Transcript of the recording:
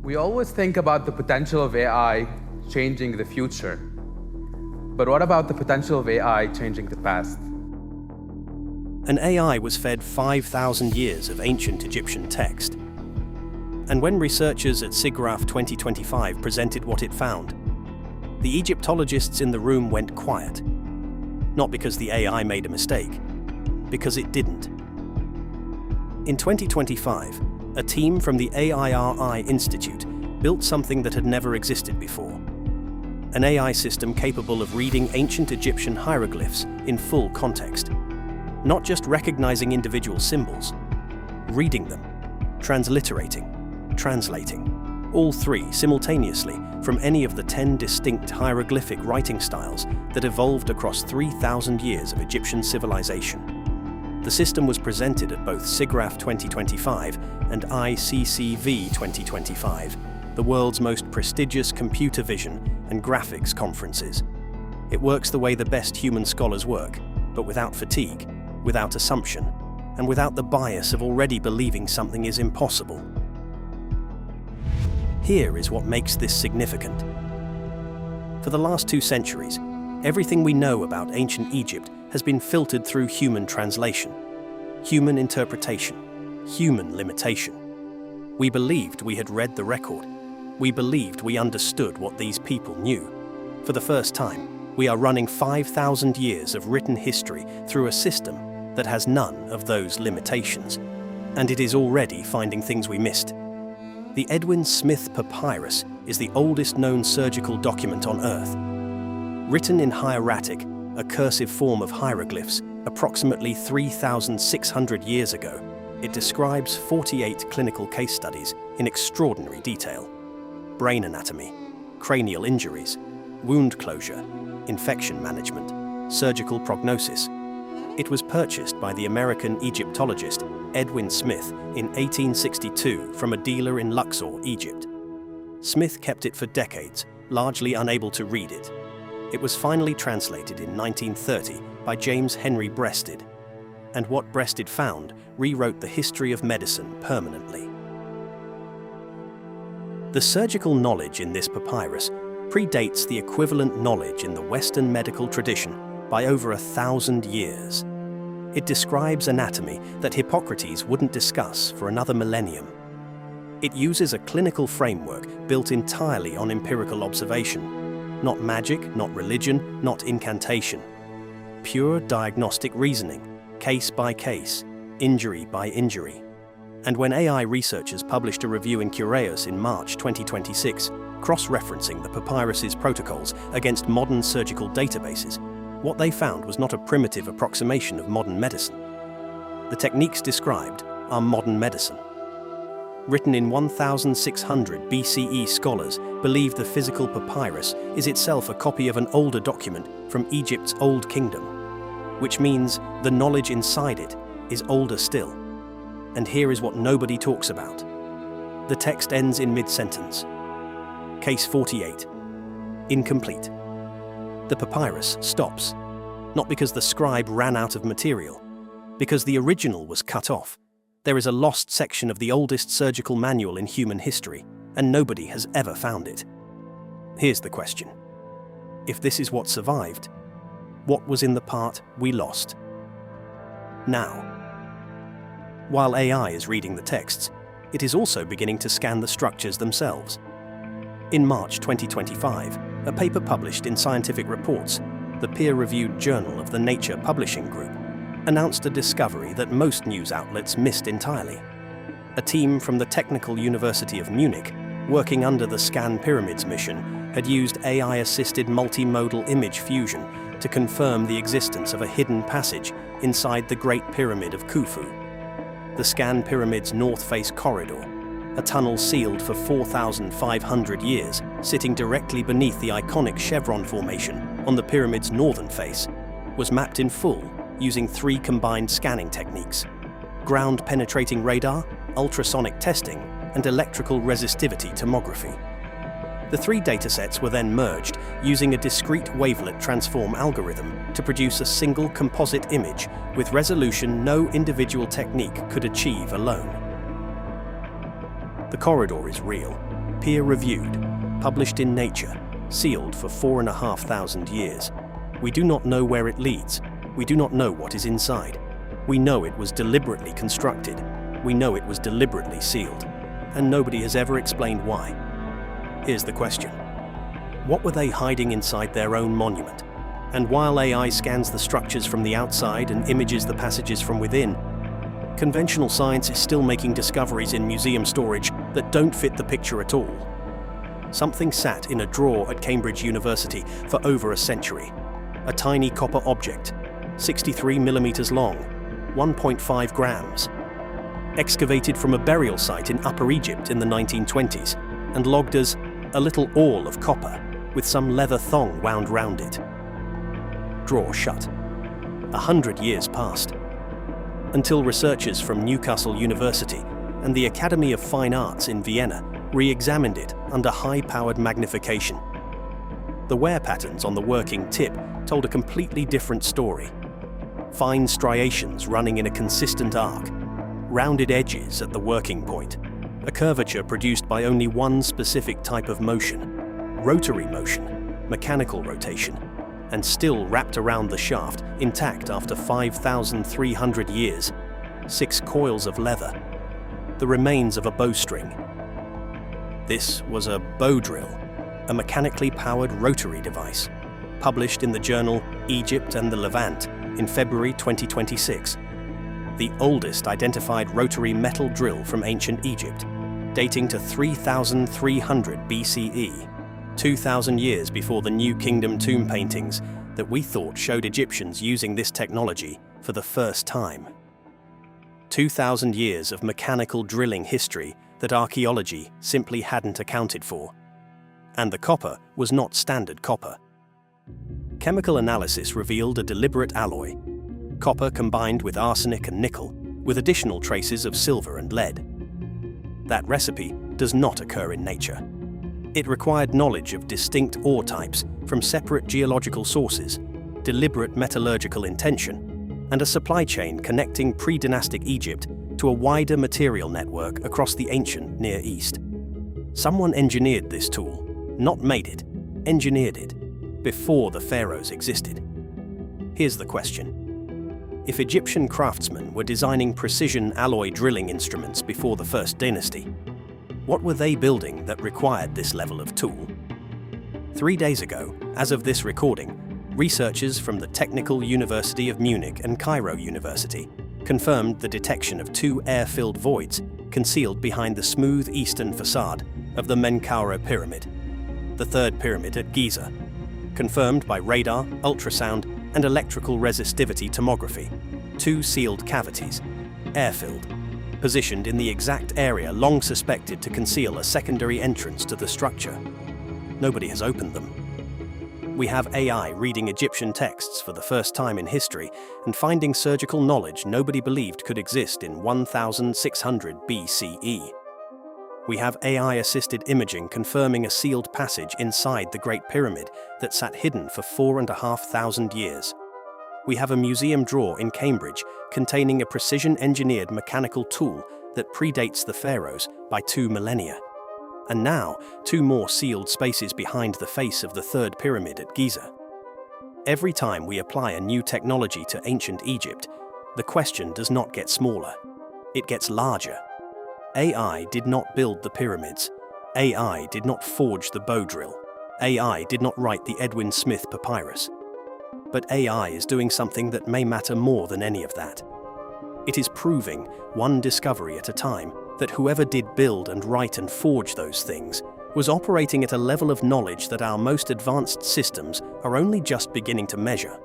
We always think about the potential of AI changing the future. But what about the potential of AI changing the past? An AI was fed 5,000 years of ancient Egyptian text. And when researchers at SIGGRAPH 2025 presented what it found, the Egyptologists in the room went quiet. Not because the AI made a mistake, because it didn't. In 2025, a team from the AIRI Institute built something that had never existed before. An AI system capable of reading ancient Egyptian hieroglyphs in full context. Not just recognizing individual symbols, reading them, transliterating, translating, all three simultaneously from any of the 10 distinct hieroglyphic writing styles that evolved across 3,000 years of Egyptian civilization. The system was presented at both SIGGRAPH 2025 and ICCV 2025, the world's most prestigious computer vision and graphics conferences. It works the way the best human scholars work, but without fatigue, without assumption, and without the bias of already believing something is impossible. Here is what makes this significant. For the last 2 centuries, everything we know about ancient Egypt has been filtered through human translation, human interpretation, human limitation. We believed we had read the record. We believed we understood what these people knew. For the first time, we are running 5,000 years of written history through a system that has none of those limitations, and it is already finding things we missed. The Edwin Smith Papyrus is the oldest known surgical document on Earth. Written in hieratic, a cursive form of hieroglyphs, approximately 3,600 years ago, it describes 48 clinical case studies in extraordinary detail. Brain anatomy, cranial injuries, wound closure, infection management, surgical prognosis. It was purchased by the American Egyptologist Edwin Smith in 1862 from a dealer in Luxor, Egypt. Smith kept it for decades, largely unable to read it. It was finally translated in 1930 by James Henry Breasted, and what Breasted found rewrote the history of medicine permanently. The surgical knowledge in this papyrus predates the equivalent knowledge in the Western medical tradition by over 1,000 years. It describes anatomy that Hippocrates wouldn't discuss for another millennium. It uses a clinical framework built entirely on empirical observation. Not magic, not religion, not incantation. Pure diagnostic reasoning, case by case, injury by injury. And when AI researchers published a review in Cureus in March 2026, cross-referencing the papyrus's protocols against modern surgical databases, what they found was not a primitive approximation of modern medicine. The techniques described are modern medicine. Written in 1600 BCE, scholars believe the physical papyrus is itself a copy of an older document from Egypt's Old Kingdom, which means the knowledge inside it is older still. And here is what nobody talks about. The text ends in mid-sentence. Case 48. Incomplete. The papyrus stops, not because the scribe ran out of material, because the original was cut off. There is a lost section of the oldest surgical manual in human history, and nobody has ever found it. Here's the question. If this is what survived, what was in the part we lost? Now, while AI is reading the texts, it is also beginning to scan the structures themselves. In March 2025, a paper published in Scientific Reports, the peer-reviewed journal of the Nature Publishing Group, announced a discovery that most news outlets missed entirely. A team from the Technical University of Munich, working under the Scan Pyramids mission, had used AI-assisted multimodal image fusion to confirm the existence of a hidden passage inside the Great Pyramid of Khufu. The Scan Pyramid's north face corridor, a tunnel sealed for 4,500 years, sitting directly beneath the iconic chevron formation on the pyramid's northern face, was mapped in full using 3 combined scanning techniques: ground-penetrating radar, ultrasonic testing, and electrical resistivity tomography. The 3 datasets were then merged using a discrete wavelet transform algorithm to produce a single composite image with resolution no individual technique could achieve alone. The corridor is real. peer-reviewed, published in Nature, sealed for 4,500 years. We do not know where it leads. We do not know what is inside. We know it was deliberately constructed. We know it was deliberately sealed. And nobody has ever explained why. Here's the question. What were they hiding inside their own monument? And while AI scans the structures from the outside and images the passages from within, conventional science is still making discoveries in museum storage that don't fit the picture at all. Something sat in a drawer at Cambridge University for over a century. A tiny copper object, 63 millimeters long, 1.5 grams. Excavated from a burial site in Upper Egypt in the 1920s and logged as a little awl of copper with some leather thong wound round it. Drawer shut. 100 years passed, until researchers from Newcastle University and the Academy of Fine Arts in Vienna re-examined it under high-powered magnification. The wear patterns on the working tip told a completely different story. Fine striations running in a consistent arc, rounded edges at the working point, a curvature produced by only one specific type of motion, rotary motion, mechanical rotation, and still wrapped around the shaft, intact after 5,300 years, 6 coils of leather, the remains of a bowstring. This was a bow drill, a mechanically powered rotary device, published in the journal Egypt and the Levant in February 2026. The oldest identified rotary metal drill from ancient Egypt, dating to 3,300 BCE, 2,000 years before the New Kingdom tomb paintings that we thought showed Egyptians using this technology for the first time. 2,000 years of mechanical drilling history that archaeology simply hadn't accounted for. And the copper was not standard copper. Chemical analysis revealed a deliberate alloy, copper combined with arsenic and nickel, with additional traces of silver and lead. That recipe does not occur in nature. It required knowledge of distinct ore types from separate geological sources, deliberate metallurgical intention, and a supply chain connecting pre-dynastic Egypt to a wider material network across the ancient Near East. Someone engineered this tool, not made it, engineered it, before the pharaohs existed. Here's the question. If Egyptian craftsmen were designing precision alloy drilling instruments before the First Dynasty, what were they building that required this level of tool? 3 days ago, as of this recording, researchers from the Technical University of Munich and Cairo University confirmed the detection of 2 air-filled voids concealed behind the smooth eastern facade of the Menkaure Pyramid, the third pyramid at Giza, confirmed by radar, ultrasound, and electrical resistivity tomography. 2 sealed cavities, air-filled, positioned in the exact area long suspected to conceal a secondary entrance to the structure. Nobody has opened them. We have AI reading Egyptian texts for the first time in history and finding surgical knowledge nobody believed could exist in 1600 BCE. We have AI-assisted imaging confirming a sealed passage inside the Great Pyramid that sat hidden for 4,500 years. We have a museum drawer in Cambridge containing a precision-engineered mechanical tool that predates the pharaohs by 2 millennia. And now, 2 more sealed spaces behind the face of the third pyramid at Giza. Every time we apply a new technology to ancient Egypt, the question does not get smaller. It gets larger. AI did not build the pyramids. AI did not forge the bow drill. AI did not write the Edwin Smith Papyrus. But AI is doing something that may matter more than any of that. It is proving, one discovery at a time, that whoever did build and write and forge those things was operating at a level of knowledge that our most advanced systems are only just beginning to measure.